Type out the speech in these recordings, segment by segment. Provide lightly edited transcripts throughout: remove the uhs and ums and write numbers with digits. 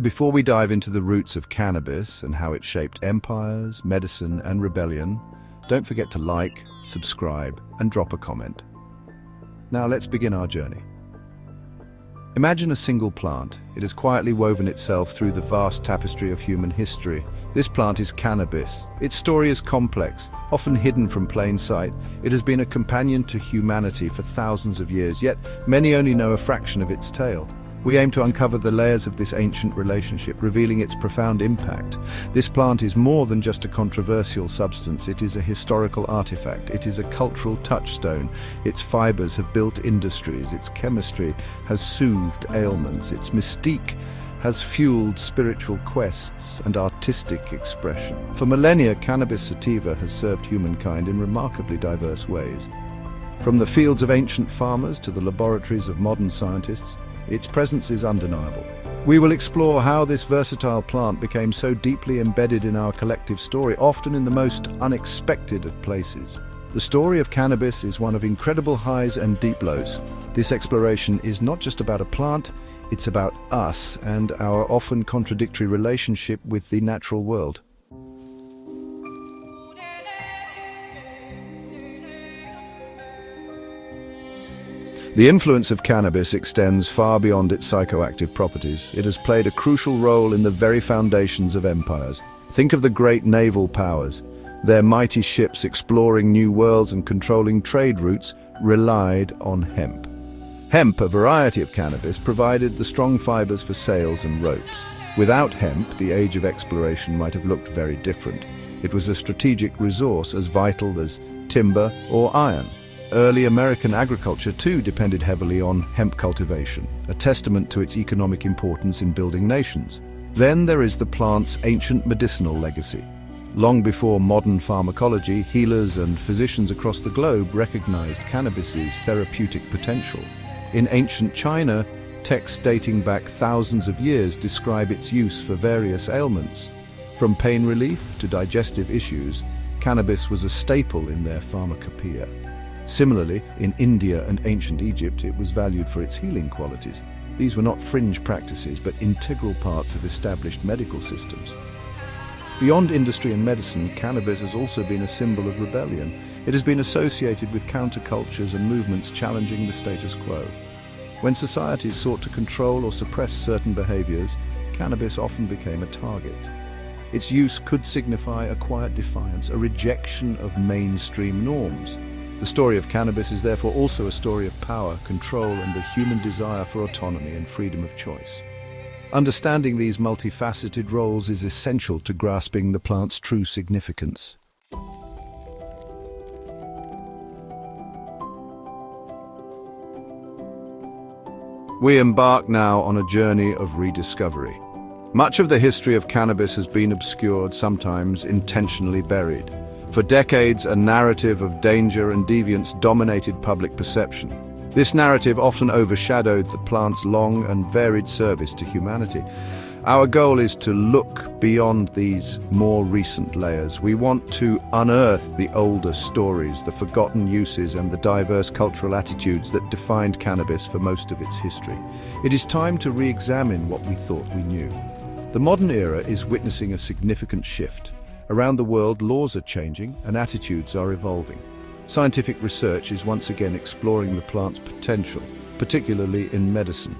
Before we dive into the roots of cannabis and how it shaped empires, medicine, and rebellion, don't forget to like, subscribe, and drop a comment. Now let's begin our journey. Imagine a single plant. It has quietly woven itself through the vast tapestry of human history. This plant is cannabis. Its story is complex, often hidden from plain sight. It has been a companion to humanity for thousands of years, yet many only know a fraction of its tale. We aim to uncover the layers of this ancient relationship, revealing its profound impact. This plant is more than just a controversial substance. It is a historical artifact. It is a cultural touchstone. Its fibers have built industries. Its chemistry has soothed ailments. Its mystique has fueled spiritual quests and artistic expression. For millennia, cannabis sativa has served humankind in remarkably diverse ways. From the fields of ancient farmers to the laboratories of modern scientists, its presence is undeniable. We will explore how this versatile plant became so deeply embedded in our collective story, often in the most unexpected of places. The story of cannabis is one of incredible highs and deep lows. This exploration is not just about a plant, it's about us and our often contradictory relationship with the natural world. The influence of cannabis extends far beyond its psychoactive properties. It has played a crucial role in the very foundations of empires. Think of the great naval powers. Their mighty ships exploring new worlds and controlling trade routes relied on hemp. Hemp, a variety of cannabis, provided the strong fibers for sails and ropes. Without hemp, the age of exploration might have looked very different. It was a strategic resource as vital as timber or iron. Early American agriculture too depended heavily on hemp cultivation, a testament to its economic importance in building nations. Then there is the plant's ancient medicinal legacy. Long before modern pharmacology, healers and physicians across the globe recognized cannabis's therapeutic potential. In ancient China, texts dating back thousands of years describe its use for various ailments. From pain relief to digestive issues, cannabis was a staple in their pharmacopoeia. Similarly, in India and ancient Egypt, it was valued for its healing qualities. These were not fringe practices, but integral parts of established medical systems. Beyond industry and medicine, cannabis has also been a symbol of rebellion. It has been associated with countercultures and movements challenging the status quo. When societies sought to control or suppress certain behaviors, cannabis often became a target. Its use could signify a quiet defiance, a rejection of mainstream norms. The story of cannabis is therefore also a story of power, control, and the human desire for autonomy and freedom of choice. Understanding these multifaceted roles is essential to grasping the plant's true significance. We embark now on a journey of rediscovery. Much of the history of cannabis has been obscured, sometimes intentionally buried. For decades, a narrative of danger and deviance dominated public perception. This narrative often overshadowed the plant's long and varied service to humanity. Our goal is to look beyond these more recent layers. We want to unearth the older stories, the forgotten uses, and the diverse cultural attitudes that defined cannabis for most of its history. It is time to re-examine what we thought we knew. The modern era is witnessing a significant shift. Around the world, laws are changing and attitudes are evolving. Scientific research is once again exploring the plant's potential, particularly in medicine.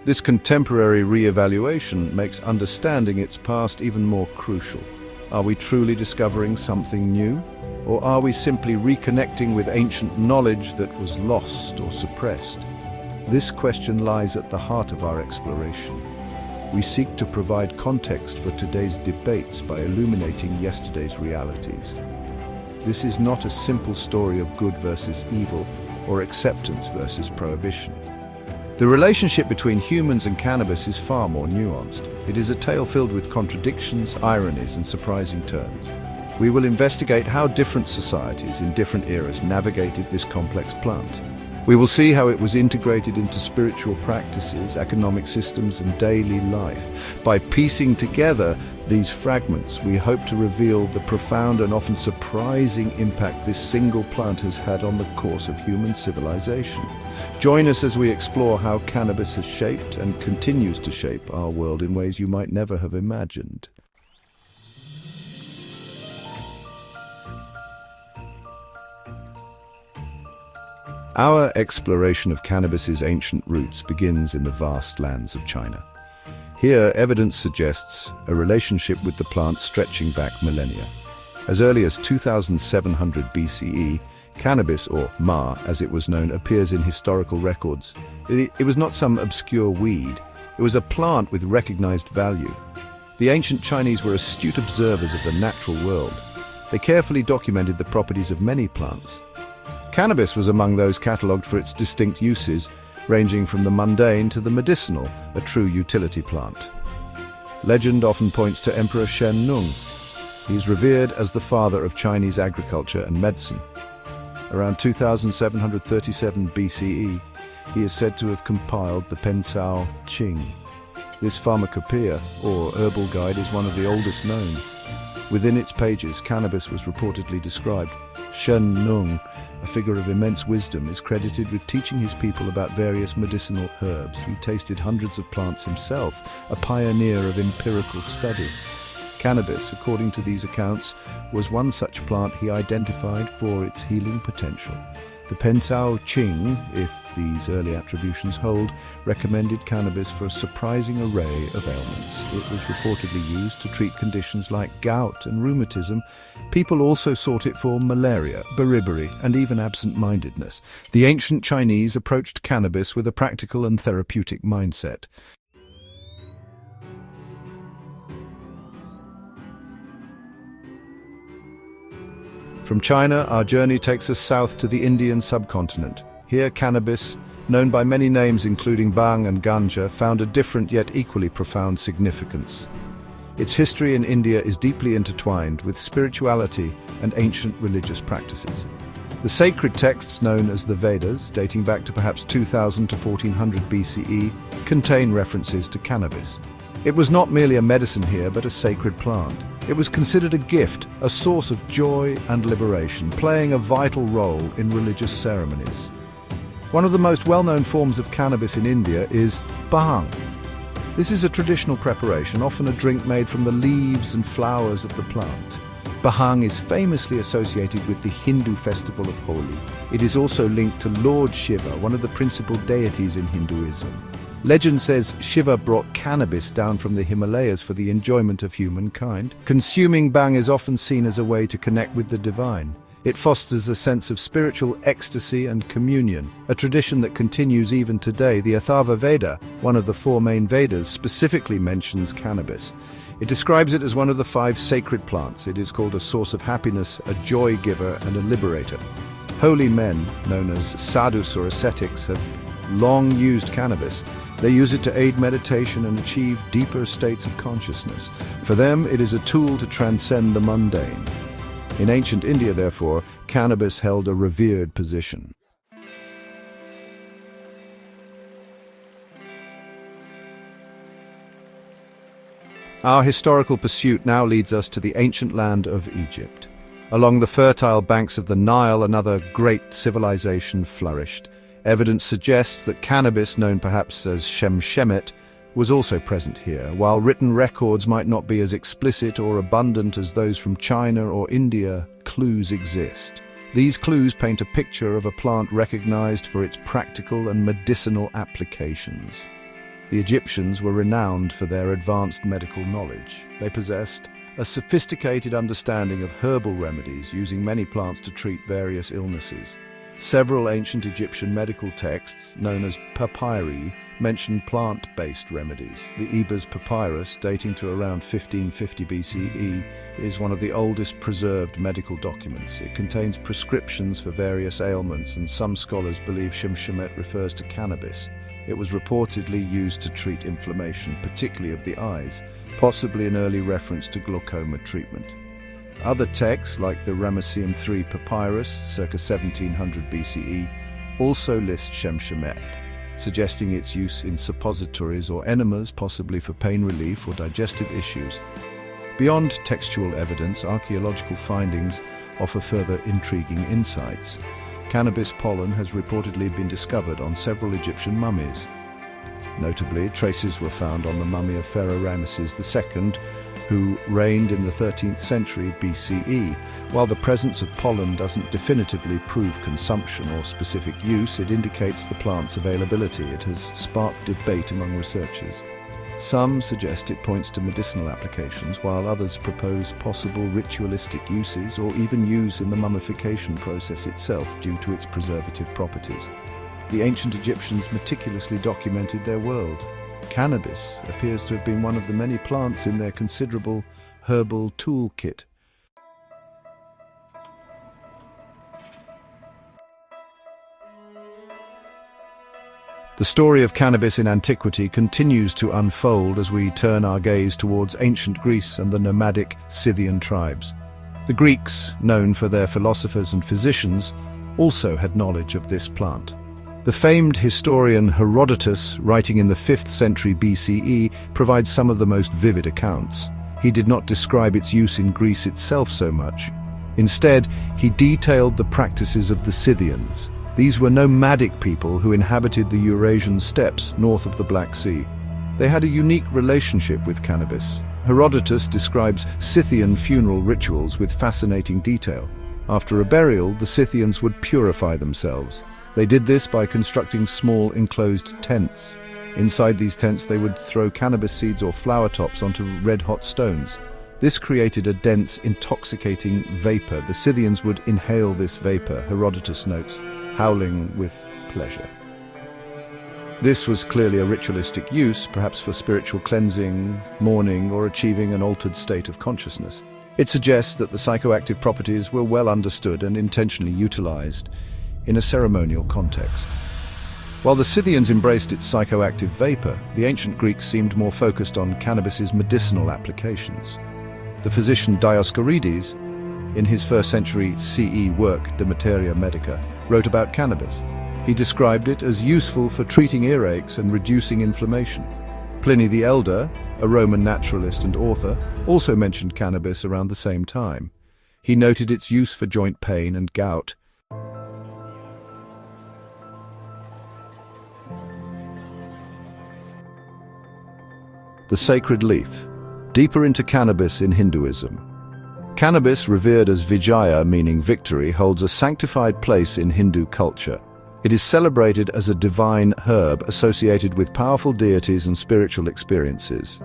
This contemporary re-evaluation makes understanding its past even more crucial. Are we truly discovering something new? Or are we simply reconnecting with ancient knowledge that was lost or suppressed? This question lies at the heart of our exploration. We seek to provide context for today's debates by illuminating yesterday's realities. This is not a simple story of good versus evil or acceptance versus prohibition. The relationship between humans and cannabis is far more nuanced. It is a tale filled with contradictions, ironies, and surprising turns. We will investigate how different societies in different eras navigated this complex plant. We will see how it was integrated into spiritual practices, economic systems, and daily life. By piecing together These fragments, we hope to reveal the profound and often surprising impact this single plant has had on the course of human civilization. Join us as we explore how cannabis has shaped and continues to shape our world in ways you might never have imagined. Our exploration of cannabis's ancient roots begins in the vast lands of China. Here, evidence suggests a relationship with the plant stretching back millennia. As early as 2700 BCE, cannabis, or ma as it was known, appears in historical records. It was not some obscure weed. It was a plant with recognized value. The ancient Chinese were astute observers of the natural world. They carefully documented the properties of many plants. Cannabis was among those catalogued for its distinct uses, ranging from the mundane to the medicinal, a true utility plant. Legend often points to Emperor Shen Nung. He is revered as the father of Chinese agriculture and medicine. Around 2737 BCE, he is said to have compiled the Pencao Qing. This pharmacopoeia, or herbal guide, is one of the oldest known. Within its pages, cannabis was reportedly described. Shen Nung, a figure of immense wisdom, is credited with teaching his people about various medicinal herbs. He tasted hundreds of plants himself, a pioneer of empirical study. Cannabis, according to these accounts, was one such plant he identified for its healing potential. The Pencao Qing, if these early attributions hold, recommended cannabis for a surprising array of ailments. It was reportedly used to treat conditions like gout and rheumatism. People also sought it for malaria, beriberi, and even absent-mindedness. The ancient Chinese approached cannabis with a practical and therapeutic mindset. From China, our journey takes us south to the Indian subcontinent. Here, cannabis, known by many names including bhang and ganja, found a different yet equally profound significance. Its history in India is deeply intertwined with spirituality and ancient religious practices. The sacred texts known as the Vedas, dating back to perhaps 2000 to 1400 BCE, contain references to cannabis. It was not merely a medicine here, but a sacred plant. It was considered a gift, a source of joy and liberation, playing a vital role in religious ceremonies. One of the most well-known forms of cannabis in India is bhang. This is a traditional preparation, often a drink made from the leaves and flowers of the plant. Bhang is famously associated with the Hindu festival of Holi. It is also linked to Lord Shiva, one of the principal deities in Hinduism. Legend says Shiva brought cannabis down from the Himalayas for the enjoyment of humankind. Consuming bhang is often seen as a way to connect with the divine. It fosters a sense of spiritual ecstasy and communion, a tradition that continues even today. The Atharva Veda, one of the four main Vedas, specifically mentions cannabis. It describes it as one of the 5 sacred plants. It is called a source of happiness, a joy giver, and a liberator. Holy men, known as sadhus or ascetics, have long used cannabis. They use it to aid meditation and achieve deeper states of consciousness. For them, it is a tool to transcend the mundane. In ancient India, therefore, cannabis held a revered position. Our historical pursuit now leads us to the ancient land of Egypt. Along the fertile banks of the Nile, another great civilization flourished. Evidence suggests that cannabis, known perhaps as Shemshemet, was also present here. While written records might not be as explicit or abundant as those from China or India, clues exist. These clues paint a picture of a plant recognized for its practical and medicinal applications. The Egyptians were renowned for their advanced medical knowledge. They possessed a sophisticated understanding of herbal remedies, using many plants to treat various illnesses. Several ancient Egyptian medical texts, known as papyri, mention plant-based remedies. The Ebers Papyrus, dating to around 1550 BCE, is one of the oldest preserved medical documents. It contains prescriptions for various ailments, and some scholars believe Shemshemet refers to cannabis. It was reportedly used to treat inflammation, particularly of the eyes, possibly an early reference to glaucoma treatment. Other texts, like the Ramesseum III Papyrus, circa 1700 BCE, also list Shemshemet, suggesting its use in suppositories or enemas, possibly for pain relief or digestive issues. Beyond textual evidence, archaeological findings offer further intriguing insights. Cannabis pollen has reportedly been discovered on several Egyptian mummies. Notably, traces were found on the mummy of Pharaoh Ramesses II, who reigned in the 13th century BCE. While the presence of pollen doesn't definitively prove consumption or specific use, it indicates the plant's availability. It has sparked debate among researchers. Some suggest it points to medicinal applications, while others propose possible ritualistic uses or even use in the mummification process itself due to its preservative properties. The ancient Egyptians meticulously documented their world. Cannabis appears to have been one of the many plants in their considerable herbal toolkit. The story of cannabis in antiquity continues to unfold as we turn our gaze towards ancient Greece and the nomadic Scythian tribes. The Greeks, known for their philosophers and physicians, also had knowledge of this plant. The famed historian Herodotus, writing in the 5th century BCE, provides some of the most vivid accounts. He did not describe its use in Greece itself so much. Instead, he detailed the practices of the Scythians. These were nomadic people who inhabited the Eurasian steppes north of the Black Sea. They had a unique relationship with cannabis. Herodotus describes Scythian funeral rituals with fascinating detail. After a burial, the Scythians would purify themselves. They did this by constructing small enclosed tents. Inside these tents, they would throw cannabis seeds or flower tops onto red-hot stones. This created a dense, intoxicating vapor. The Scythians would inhale this vapor, Herodotus notes, howling with pleasure. This was clearly a ritualistic use, perhaps for spiritual cleansing, mourning, or achieving an altered state of consciousness. It suggests that the psychoactive properties were well understood and intentionally utilized in a ceremonial context. While the Scythians embraced its psychoactive vapor, the ancient Greeks seemed more focused on cannabis's medicinal applications. The physician Dioscorides, in his 1st century CE work, De Materia Medica, wrote about cannabis. He described it as useful for treating earaches and reducing inflammation. Pliny the Elder, a Roman naturalist and author, also mentioned cannabis around the same time. He noted its use for joint pain and gout. The sacred leaf. Deeper into cannabis in Hinduism. Cannabis, revered as Vijaya, meaning victory, holds a sanctified place in Hindu culture. It is celebrated as a divine herb associated with powerful deities and spiritual experiences.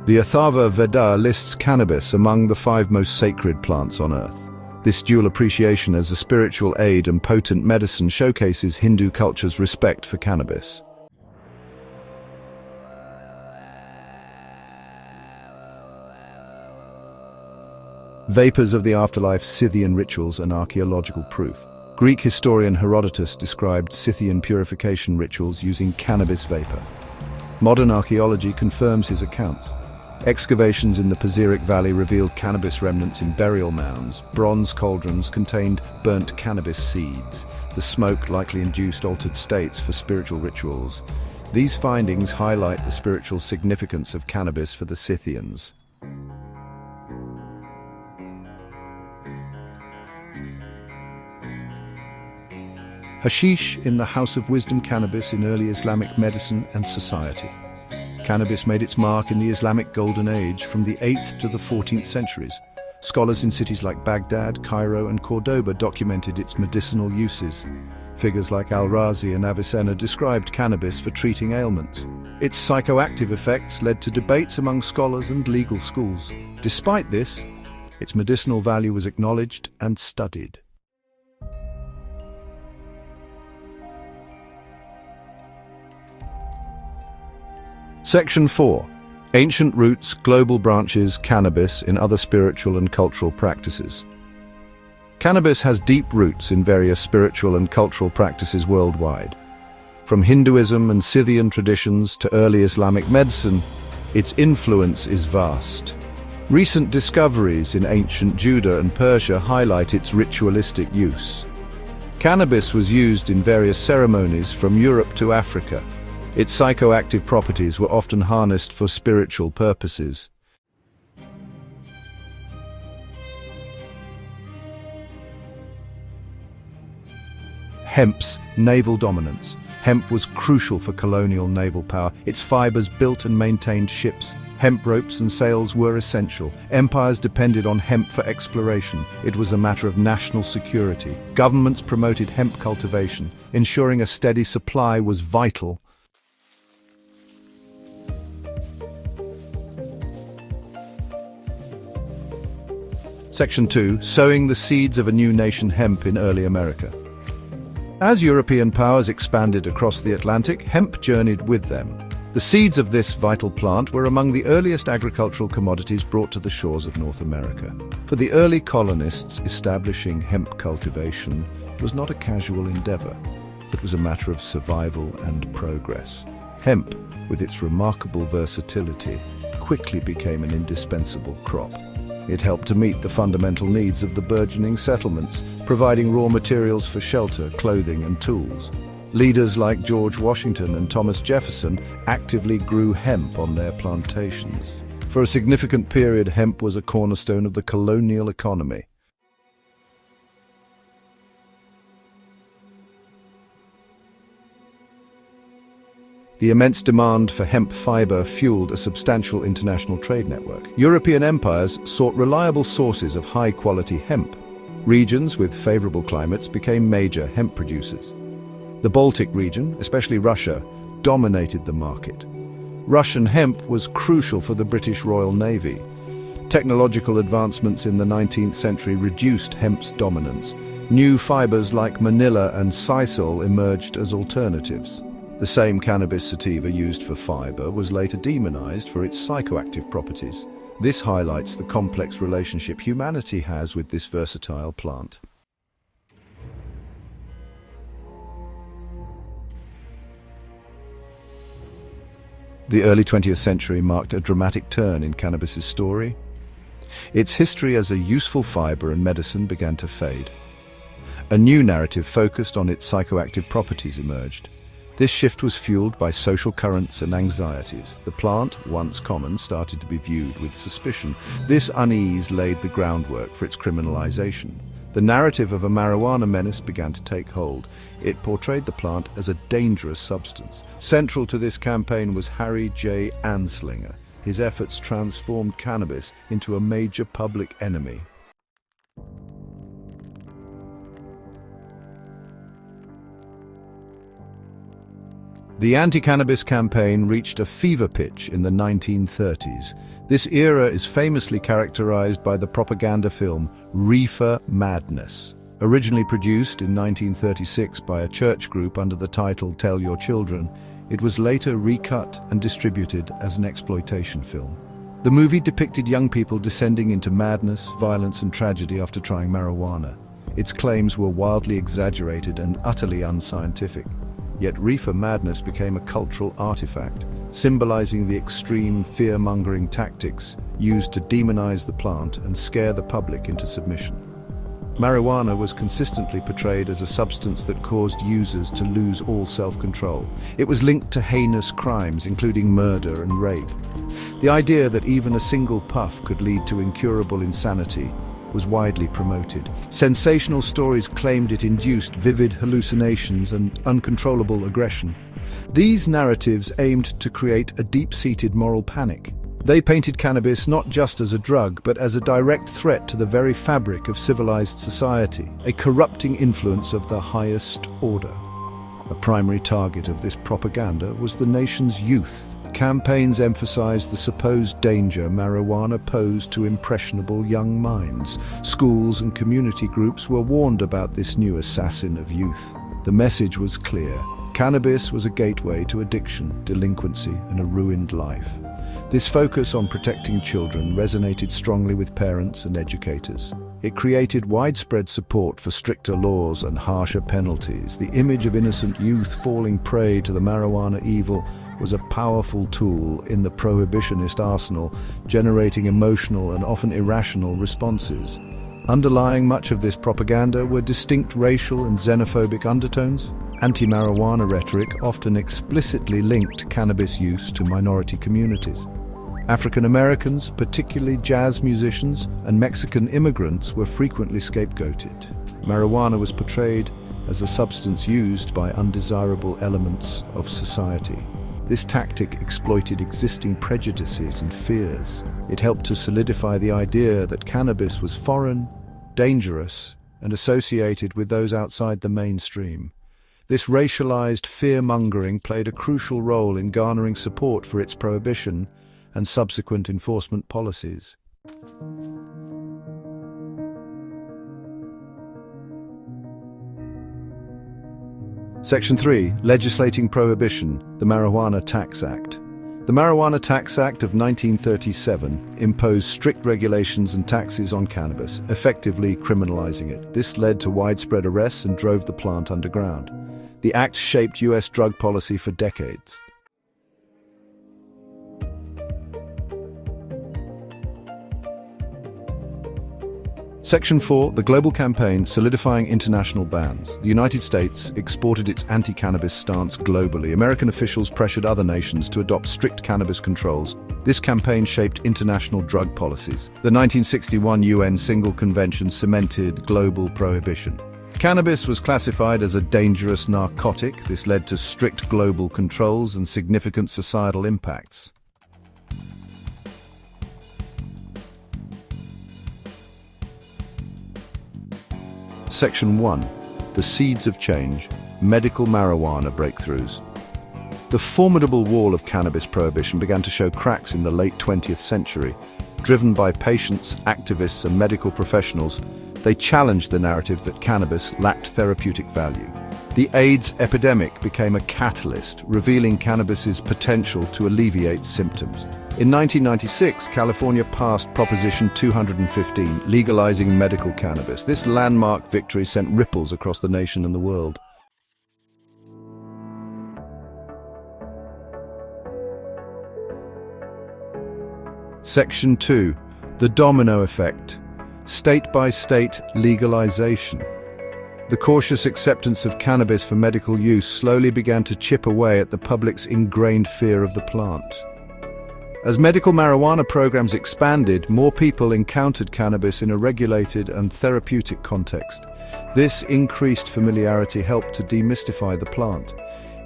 The Atharva Veda lists cannabis among the 5 most sacred plants on earth. This dual appreciation as a spiritual aid and potent medicine showcases Hindu culture's respect for cannabis. Vapors of the afterlife, Scythian rituals and archaeological proof. Greek historian Herodotus described Scythian purification rituals using cannabis vapor. Modern archaeology confirms his accounts. Excavations in the Pasiric Valley revealed cannabis remnants in burial mounds. Bronze cauldrons contained burnt cannabis seeds. The smoke likely induced altered states for spiritual rituals. These findings highlight the spiritual significance of cannabis for the Scythians. Hashish in the House of Wisdom. Cannabis in early Islamic medicine and society. Cannabis made its mark in the Islamic Golden Age from the 8th to the 14th centuries. Scholars in cities like Baghdad, Cairo, and Cordoba documented its medicinal uses. Figures like Al-Razi and Avicenna described cannabis for treating ailments. Its psychoactive effects led to debates among scholars and legal schools. Despite this, its medicinal value was acknowledged and studied. Section 4. Ancient roots, global branches, cannabis in other spiritual and cultural practices. Cannabis has deep roots in various spiritual and cultural practices worldwide. From Hinduism and Scythian traditions to early Islamic medicine, its influence is vast. Recent discoveries in ancient Judah and Persia highlight its ritualistic use. Cannabis was used in various ceremonies from Europe to Africa. Its psychoactive properties were often harnessed for spiritual purposes. Hemp's naval dominance. Hemp was crucial for colonial naval power. Its fibers built and maintained ships. Hemp ropes and sails were essential. Empires depended on hemp for exploration. It was a matter of national security. Governments promoted hemp cultivation. Ensuring a steady supply was vital. Section 2. Sowing the seeds of a new nation, hemp in early America. As European powers expanded across the Atlantic, hemp journeyed with them. The seeds of this vital plant were among the earliest agricultural commodities brought to the shores of North America. For the early colonists, establishing hemp cultivation was not a casual endeavor. It was a matter of survival and progress. Hemp, with its remarkable versatility, quickly became an indispensable crop. It helped to meet the fundamental needs of the burgeoning settlements, providing raw materials for shelter, clothing, and tools. Leaders like George Washington and Thomas Jefferson actively grew hemp on their plantations. For a significant period, hemp was a cornerstone of the colonial economy. The immense demand for hemp fiber fueled a substantial international trade network. European empires sought reliable sources of high-quality hemp. Regions with favorable climates became major hemp producers. The Baltic region, especially Russia, dominated the market. Russian hemp was crucial for the British Royal Navy. Technological advancements in the 19th century reduced hemp's dominance. New fibers like manila and sisal emerged as alternatives. The same cannabis sativa used for fiber was later demonized for its psychoactive properties. This highlights the complex relationship humanity has with this versatile plant. The early 20th century marked a dramatic turn in cannabis's story. Its history as a useful fiber and medicine began to fade. A new narrative focused on its psychoactive properties emerged. This shift was fueled by social currents and anxieties. The plant, once common, started to be viewed with suspicion. This unease laid the groundwork for its criminalization. The narrative of a marijuana menace began to take hold. It portrayed the plant as a dangerous substance. Central to this campaign was Harry J. Anslinger. His efforts transformed cannabis into a major public enemy. The anti-cannabis campaign reached a fever pitch in the 1930s. This era is famously characterized by the propaganda film Reefer Madness. Originally produced in 1936 by a church group under the title Tell Your Children, it was later recut and distributed as an exploitation film. The movie depicted young people descending into madness, violence, and tragedy after trying marijuana. Its claims were wildly exaggerated and utterly unscientific. Yet reefer madness became a cultural artifact, symbolizing the extreme fear-mongering tactics used to demonize the plant and scare the public into submission. Marijuana was consistently portrayed as a substance that caused users to lose all self-control. It was linked to heinous crimes, including murder and rape. The idea that even a single puff could lead to incurable insanity was widely promoted. Sensational stories claimed it induced vivid hallucinations and uncontrollable aggression. These narratives aimed to create a deep-seated moral panic. They painted cannabis not just as a drug, but as a direct threat to the very fabric of civilized society, a corrupting influence of the highest order. A primary target of this propaganda was the nation's youth. Campaigns emphasized the supposed danger marijuana posed to impressionable young minds. Schools and community groups were warned about this new assassin of youth. The message was clear. Cannabis was a gateway to addiction, delinquency, and a ruined life. This focus on protecting children resonated strongly with parents and educators. It created widespread support for stricter laws and harsher penalties. The image of innocent youth falling prey to the marijuana evil was a powerful tool in the prohibitionist arsenal, generating emotional and often irrational responses. Underlying much of this propaganda were distinct racial and xenophobic undertones. Anti-marijuana rhetoric often explicitly linked cannabis use to minority communities. African Americans, particularly jazz musicians, and Mexican immigrants were frequently scapegoated. Marijuana was portrayed as a substance used by undesirable elements of society. This tactic exploited existing prejudices and fears. It helped to solidify the idea that cannabis was foreign, dangerous, and associated with those outside the mainstream. This racialized fear-mongering played a crucial role in garnering support for its prohibition and subsequent enforcement policies. Section 3. Legislating Prohibition, the Marijuana Tax Act. The Marijuana Tax Act of 1937 imposed strict regulations and taxes on cannabis, effectively criminalizing it. This led to widespread arrests and drove the plant underground. The act shaped U.S. drug policy for decades. Section 4. The Global Campaign Solidifying International Bans. The United States exported its anti-cannabis stance globally. American officials pressured other nations to adopt strict cannabis controls. This campaign shaped international drug policies. The 1961 UN Single Convention cemented global prohibition. Cannabis was classified as a dangerous narcotic. This led to strict global controls and significant societal impacts. Section 1. The Seeds of Change, Medical Marijuana Breakthroughs. The formidable wall of cannabis prohibition began to show cracks in the late 20th century. Driven by patients, activists, and medical professionals, they challenged the narrative that cannabis lacked therapeutic value. The AIDS epidemic became a catalyst, revealing cannabis's potential to alleviate symptoms. In 1996, California passed Prohibition 215, legalizing medical cannabis. This landmark victory sent ripples across the nation and the world. Section 2. The Domino Effect. State-by-state legalization. The cautious acceptance of cannabis for medical use slowly began to chip away at the public's ingrained fear of the plant. As medical marijuana programs expanded, more people encountered cannabis in a regulated and therapeutic context. This increased familiarity helped to demystify the plant.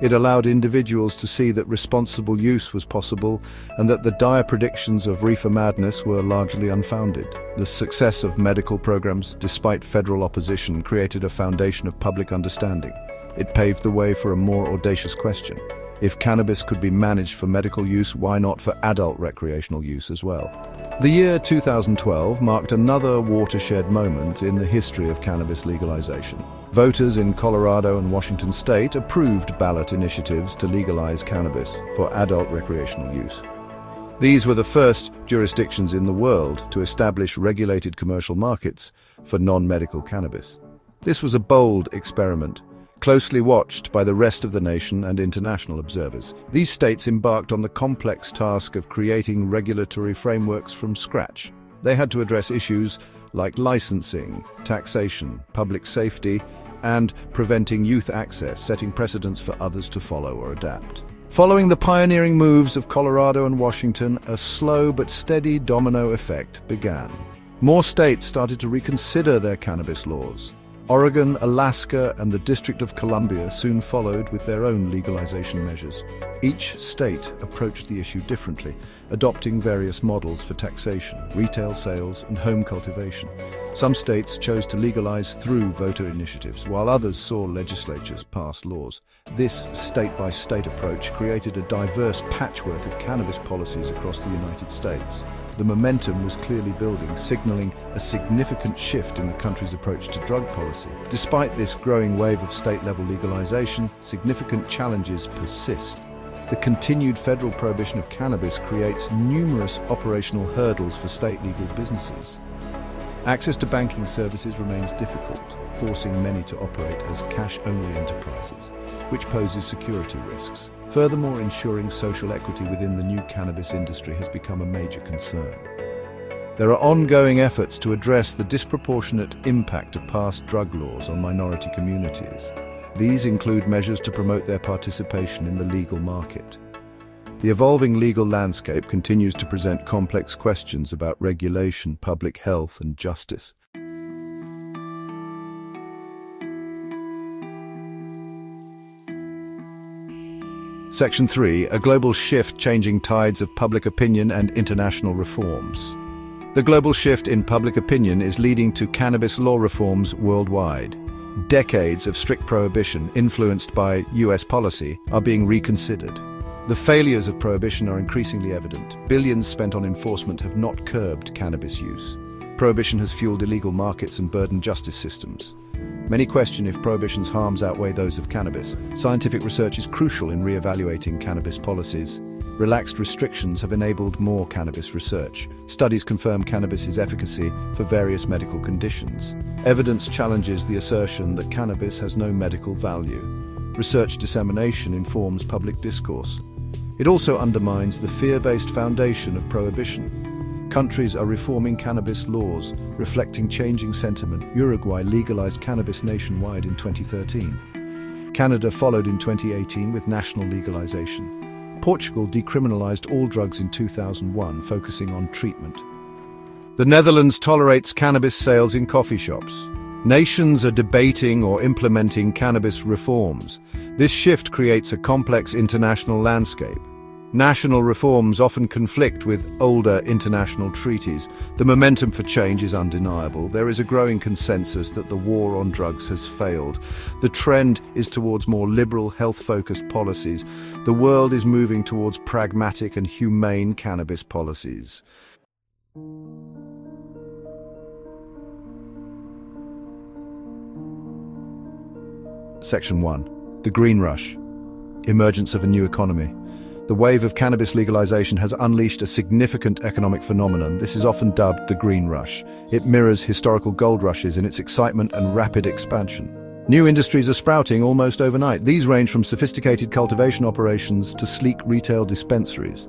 It allowed individuals to see that responsible use was possible and that the dire predictions of reefer madness were largely unfounded. The success of medical programs, despite federal opposition, created a foundation of public understanding. It paved the way for a more audacious question. If cannabis could be managed for medical use, why not for adult recreational use as well? The year 2012 marked another watershed moment in the history of cannabis legalization. Voters in Colorado and Washington state approved ballot initiatives to legalize cannabis for adult recreational use. These were the first jurisdictions in the world to establish regulated commercial markets for non-medical cannabis. This was a bold experiment, closely watched by the rest of the nation and international observers. These states embarked on the complex task of creating regulatory frameworks from scratch. They had to address issues like licensing, taxation, public safety, and preventing youth access, setting precedents for others to follow or adapt. Following the pioneering moves of Colorado and Washington, a slow but steady domino effect began. More states started to reconsider their cannabis laws. Oregon, Alaska, and the District of Columbia soon followed with their own legalization measures. Each state approached the issue differently, adopting various models for taxation, retail sales, and home cultivation. Some states chose to legalize through voter initiatives, while others saw legislatures pass laws. This state-by-state approach created a diverse patchwork of cannabis policies across the United States. The momentum was clearly building, signaling a significant shift in the country's approach to drug policy. Despite this growing wave of state-level legalization, significant challenges persist. The continued federal prohibition of cannabis creates numerous operational hurdles for state legal businesses. Access to banking services remains difficult, forcing many to operate as cash-only enterprises, which poses security risks. Furthermore, ensuring social equity within the new cannabis industry has become a major concern. There are ongoing efforts to address the disproportionate impact of past drug laws on minority communities. These include measures to promote their participation in the legal market. The evolving legal landscape continues to present complex questions about regulation, public health, and justice. Section 3. A global shift changing tides of public opinion and international reforms. The global shift in public opinion is leading to cannabis law reforms worldwide. Decades of strict prohibition, influenced by US policy, are being reconsidered. The failures of prohibition are increasingly evident. Billions spent on enforcement have not curbed cannabis use. Prohibition has fueled illegal markets and burdened justice systems. Many question if prohibition's harms outweigh those of cannabis. Scientific research is crucial in re-evaluating cannabis policies. Relaxed restrictions have enabled more cannabis research. Studies confirm cannabis's efficacy for various medical conditions. Evidence challenges the assertion that cannabis has no medical value. Research dissemination informs public discourse. It also undermines the fear-based foundation of prohibition. Countries are reforming cannabis laws, reflecting changing sentiment. Uruguay legalized cannabis nationwide in 2013. Canada followed in 2018 with national legalization. Portugal decriminalized all drugs in 2001, focusing on treatment. The Netherlands tolerates cannabis sales in coffee shops. Nations are debating or implementing cannabis reforms. This shift creates a complex international landscape. National reforms often conflict with older international treaties. The momentum for change is undeniable. There is a growing consensus that the war on drugs has failed. The trend is towards more liberal, health-focused policies. The world is moving towards pragmatic and humane cannabis policies. Section 1. The Green Rush. Emergence of a new economy. The wave of cannabis legalization has unleashed a significant economic phenomenon. This is often dubbed the Green Rush. It mirrors historical gold rushes in its excitement and rapid expansion. New industries are sprouting almost overnight. These range from sophisticated cultivation operations to sleek retail dispensaries.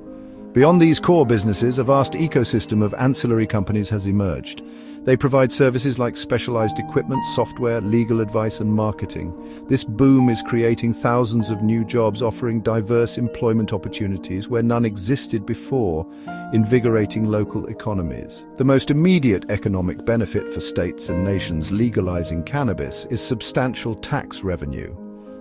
Beyond these core businesses, a vast ecosystem of ancillary companies has emerged. They provide services like specialized equipment, software, legal advice, and marketing. This boom is creating thousands of new jobs, offering diverse employment opportunities where none existed before, invigorating local economies. The most immediate economic benefit for states and nations legalizing cannabis is substantial tax revenue.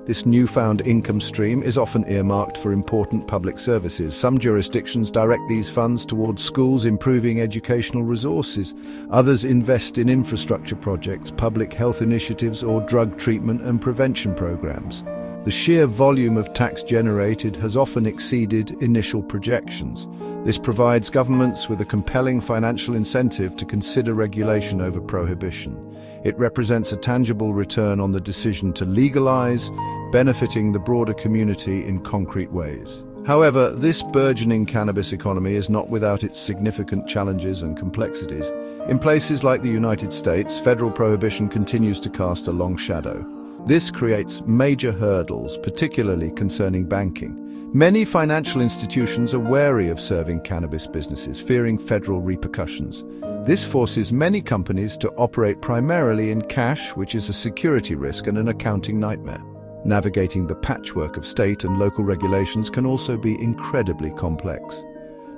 This newfound income stream is often earmarked for important public services. Some jurisdictions direct these funds towards schools, improving educational resources. Others invest in infrastructure projects, public health initiatives, or drug treatment and prevention programs. The sheer volume of tax generated has often exceeded initial projections. This provides governments with a compelling financial incentive to consider regulation over prohibition. It represents a tangible return on the decision to legalize, benefiting the broader community in concrete ways. However, this burgeoning cannabis economy is not without its significant challenges and complexities. In places like the United States, federal prohibition continues to cast a long shadow. This creates major hurdles, particularly concerning banking. Many financial institutions are wary of serving cannabis businesses, fearing federal repercussions. This forces many companies to operate primarily in cash, which is a security risk and an accounting nightmare. Navigating the patchwork of state and local regulations can also be incredibly complex.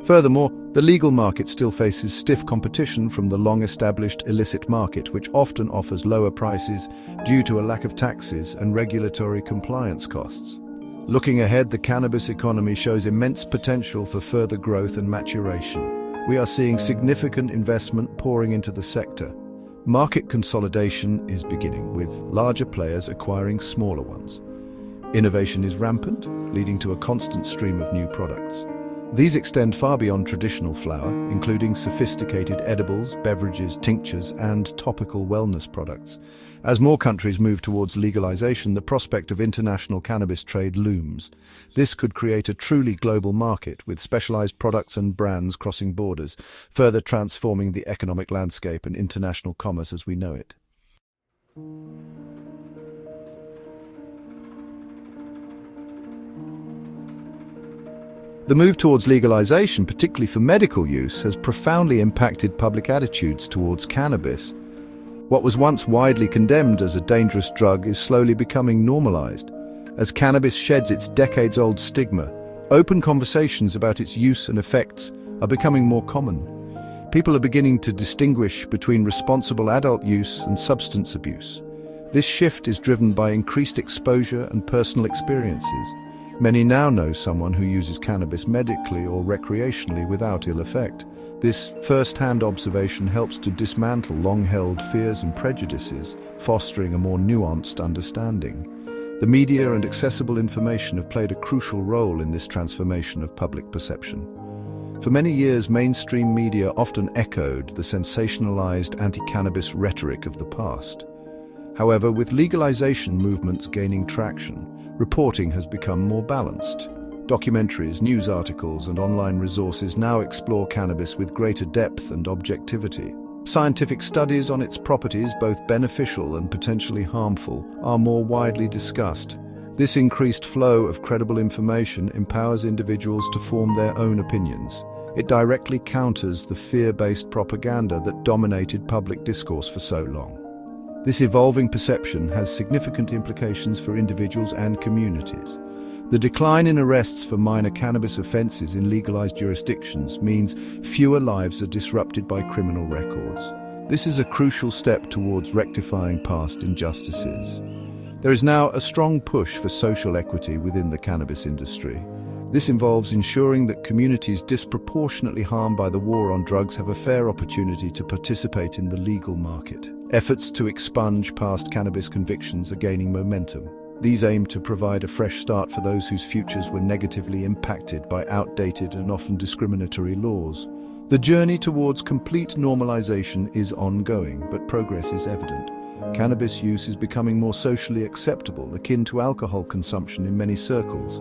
Furthermore, the legal market still faces stiff competition from the long-established illicit market, which often offers lower prices due to a lack of taxes and regulatory compliance costs. Looking ahead, the cannabis economy shows immense potential for further growth and maturation. We are seeing significant investment pouring into the sector. Market consolidation is beginning, with larger players acquiring smaller ones. Innovation is rampant, leading to a constant stream of new products. These extend far beyond traditional flower, including sophisticated edibles, beverages, tinctures, and topical wellness products. As more countries move towards legalization, the prospect of international cannabis trade looms. This could create a truly global market, with specialized products and brands crossing borders, further transforming the economic landscape and international commerce as we know it. The move towards legalization, particularly for medical use, has profoundly impacted public attitudes towards cannabis. What was once widely condemned as a dangerous drug is slowly becoming normalized. As cannabis sheds its decades-old stigma, open conversations about its use and effects are becoming more common. People are beginning to distinguish between responsible adult use and substance abuse. This shift is driven by increased exposure and personal experiences. Many now know someone who uses cannabis medically or recreationally without ill effect. This first-hand observation helps to dismantle long-held fears and prejudices, fostering a more nuanced understanding. The media and accessible information have played a crucial role in this transformation of public perception. For many years, mainstream media often echoed the sensationalized anti-cannabis rhetoric of the past. However, with legalization movements gaining traction, reporting has become more balanced. Documentaries, news articles, and online resources now explore cannabis with greater depth and objectivity. Scientific studies on its properties, both beneficial and potentially harmful, are more widely discussed. This increased flow of credible information empowers individuals to form their own opinions. It directly counters the fear-based propaganda that dominated public discourse for so long. This evolving perception has significant implications for individuals and communities. The decline in arrests for minor cannabis offenses in legalized jurisdictions means fewer lives are disrupted by criminal records. This is a crucial step towards rectifying past injustices. There is now a strong push for social equity within the cannabis industry. This involves ensuring that communities disproportionately harmed by the war on drugs have a fair opportunity to participate in the legal market. Efforts to expunge past cannabis convictions are gaining momentum. These aim to provide a fresh start for those whose futures were negatively impacted by outdated and often discriminatory laws. The journey towards complete normalization is ongoing, but progress is evident. Cannabis use is becoming more socially acceptable, akin to alcohol consumption in many circles.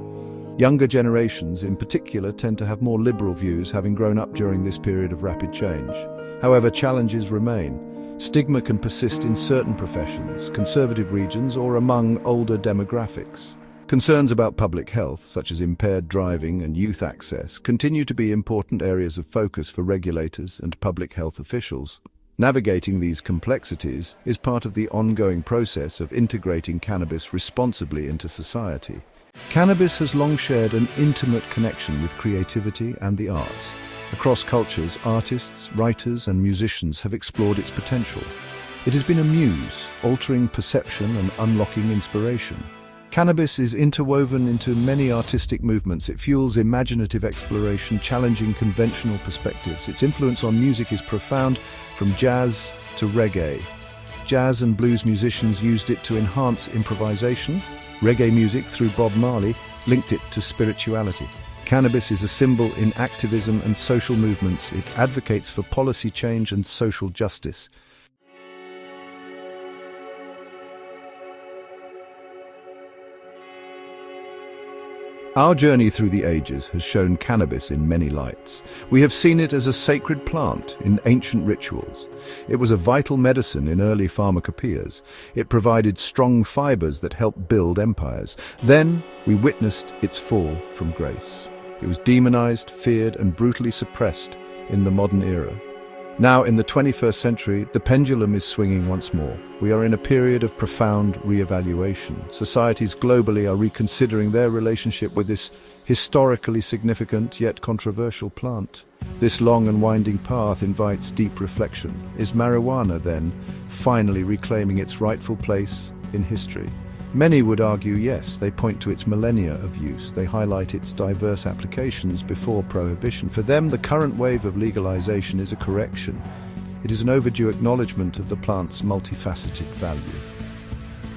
Younger generations, in particular, tend to have more liberal views, having grown up during this period of rapid change. However, challenges remain. Stigma can persist in certain professions, conservative regions, or among older demographics. Concerns about public health, such as impaired driving and youth access, continue to be important areas of focus for regulators and public health officials. Navigating these complexities is part of the ongoing process of integrating cannabis responsibly into society. Cannabis has long shared an intimate connection with creativity and the arts. Across cultures, artists, writers, and musicians have explored its potential. It has been a muse, altering perception and unlocking inspiration. Cannabis is interwoven into many artistic movements. It fuels imaginative exploration, challenging conventional perspectives. Its influence on music is profound, from jazz to reggae. Jazz and blues musicians used it to enhance improvisation. Reggae music, through Bob Marley, linked it to spirituality. Cannabis is a symbol in activism and social movements. It advocates for policy change and social justice. Our journey through the ages has shown cannabis in many lights. We have seen it as a sacred plant in ancient rituals. It was a vital medicine in early pharmacopoeias. It provided strong fibers that helped build empires. Then we witnessed its fall from grace. It was demonized, feared, and brutally suppressed in the modern era. Now, in the 21st century, the pendulum is swinging once more. We are in a period of profound re-evaluation. Societies globally are reconsidering their relationship with this historically significant yet controversial plant. This long and winding path invites deep reflection. Is marijuana, then, finally reclaiming its rightful place in history? Many would argue yes. They point to its millennia of use. They highlight its diverse applications before Prohibition. For them, the current wave of legalization is a correction. It is an overdue acknowledgement of the plant's multifaceted value.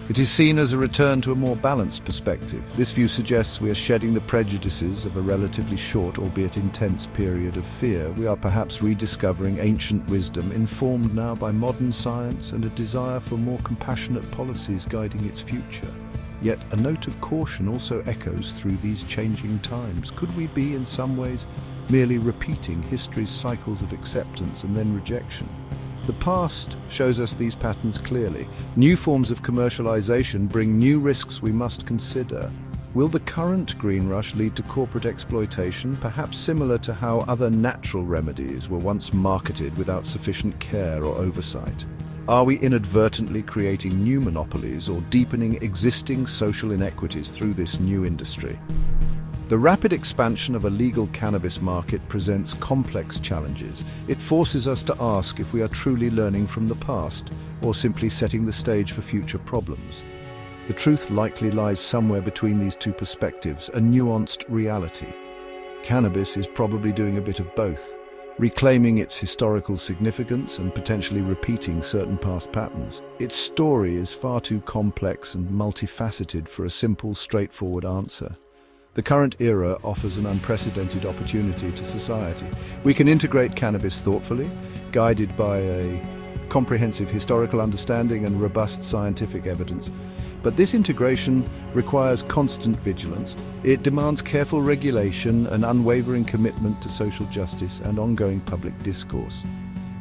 It is seen as a return to a more balanced perspective. This view suggests we are shedding the prejudices of a relatively short, albeit intense, period of fear. We are perhaps rediscovering ancient wisdom, informed now by modern science and a desire for more compassionate policies guiding its future. Yet a note of caution also echoes through these changing times. Could we be, in some ways, merely repeating history's cycles of acceptance and then rejection? The past shows us these patterns clearly. New forms of commercialization bring new risks we must consider. Will the current green rush lead to corporate exploitation, perhaps similar to how other natural remedies were once marketed without sufficient care or oversight? Are we inadvertently creating new monopolies or deepening existing social inequities through this new industry? The rapid expansion of a legal cannabis market presents complex challenges. It forces us to ask if we are truly learning from the past or simply setting the stage for future problems. The truth likely lies somewhere between these two perspectives, a nuanced reality. Cannabis is probably doing a bit of both, reclaiming its historical significance and potentially repeating certain past patterns. Its story is far too complex and multifaceted for a simple, straightforward answer. The current era offers an unprecedented opportunity to society. We can integrate cannabis thoughtfully, guided by a comprehensive historical understanding and robust scientific evidence. But this integration requires constant vigilance. It demands careful regulation, an unwavering commitment to social justice, and ongoing public discourse.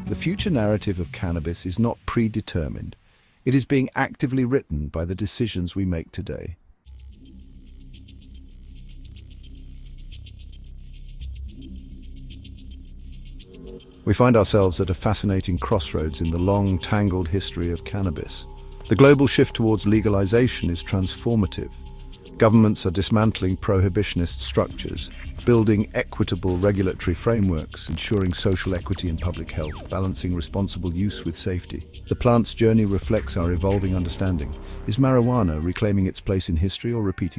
The future narrative of cannabis is not predetermined. It is being actively written by the decisions we make today. We find ourselves at a fascinating crossroads in the long, tangled history of cannabis. The global shift towards legalization is transformative. Governments are dismantling prohibitionist structures, building equitable regulatory frameworks, ensuring social equity and public health, balancing responsible use with safety. The plant's journey reflects our evolving understanding. Is marijuana reclaiming its place in history or repeating